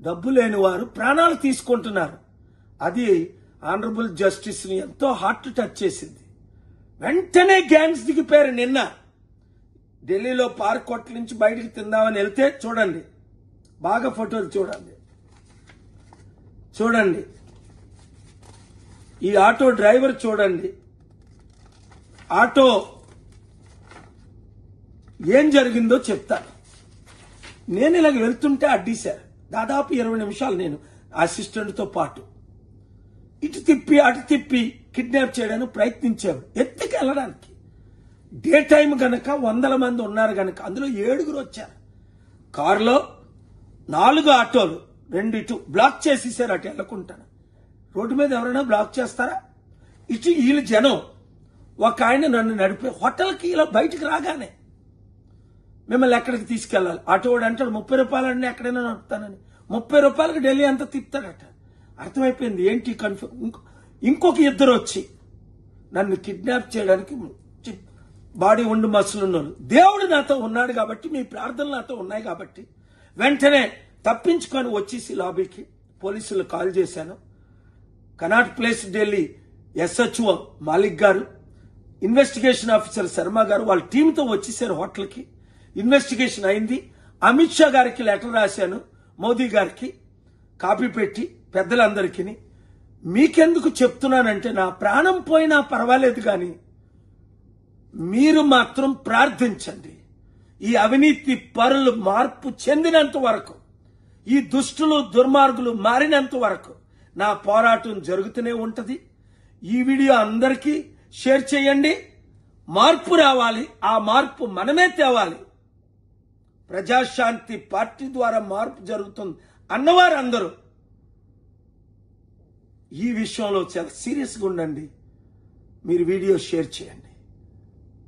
డబ్బు లేని వారు ప్రాణాలు తీసుకుంటున్నారు. అది ఆనరబుల్ జస్టిస్ ని ఎంతో హార్ట్ టచ్ చేసింది. వెంటనే గ్యాంగ్స్ దిగిపోయారు. నిన్న ఢిల్లీలో పార్క్ హోటల్ నుంచి బయటికి తిందామని వెళ్తే చూడండి, బాగా ఫోటోలు చూడండి. ఈ ఆటో డ్రైవర్ చూడండి, ఆటో ఏం జరిగిందో చెప్తాను. నేను ఇలాగ వెళ్తుంటే అడ్డీశారు. దాదాపు 20 నిమిషాలు నేను అసిస్టెంట్తో పాటు ఇటు తిప్పి అటు తిప్పి కిడ్నాప్ చేయడానికి ప్రయత్నించాము, ఎత్తుకెళ్ళడానికి. డే టైం గనక 100 మంది ఉన్నారు గనక అందులో 7 వచ్చారు. కారులో 4 ఆటోలు, 2 ఇటు బ్లాక్ చేసేసారు. అటు వెళ్ళకుంటాను. రోడ్డు మీద ఎవరైనా బ్లాక్ చేస్తారా? ఇటు వీళ్ళు జనం. ఒక ఆయన నన్ను నడిపే హోటల్కి ఇలా బయటకు రాగానే మిమ్మల్ని ఎక్కడికి తీసుకెళ్ళాలి? ఆటోవాడు అంటాడు 30 రూపాయలండి, ఎక్కడైనా నడుపుతానని. 30 రూపాయలకు ఢిల్లీ అంతా తిప్పుతాడట. అర్థమైపోయింది ఏంటి కన్ఫ్యూజ్. ఇంకొక 2 వచ్చి నన్ను కిడ్నాప్ చేయడానికి బాడీ ఉండి మసులున్నారు. దేవుడు నాతో ఉన్నాడు కాబట్టి, మీ ప్రార్థనలు నాతో ఉన్నాయి కాబట్టి వెంటనే తప్పించుకొని వచ్చేసి లాబీకి పోలీసులు కాల్ చేశాను. Cannot place Delhi SHO Malik గారు, ఇన్వెస్టిగేషన్ ఆఫీసర్ శర్మ గారు వాళ్ళ టీంతో వచ్చేసారు హోటల్కి. ఇన్వెస్టిగేషన్ అయింది. అమిత్ షా గారికి లెటర్ రాశాను, మోదీ గారికి కాపీ పెట్టి పెద్దలందరికీ. మీకెందుకు చెప్తున్నానంటే నా ప్రాణం పోయినా పర్వాలేదు కానీ మీరు మాత్రం ప్రార్థించండి. ఈ అవినీతి పరులు మార్పు చెందినంత వరకు, ఈ దుష్టులు దుర్మార్గులు మారినంత వరకు నా పోరాటం జరుగుతూనే ఉంటది. ఈ వీడియో అందరికీ షేర్ చేయండి. మార్పు రావాలి, ఆ మార్పు మనమే తేవాలి. ప్రజాశాంతి పార్టీ ద్వారా మార్పు జరుగుతుంది అన్నవారు అందరూ ఈ విషయంలో చాలా సీరియస్గా ఉండండి. మీరు వీడియో షేర్ చేయండి.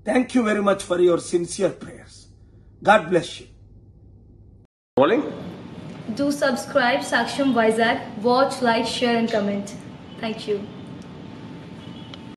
Thank you very much for your sincere prayers. God bless you. Rolling. Do subscribe Saksham Vizag. Watch, like, share and comment. Thank you.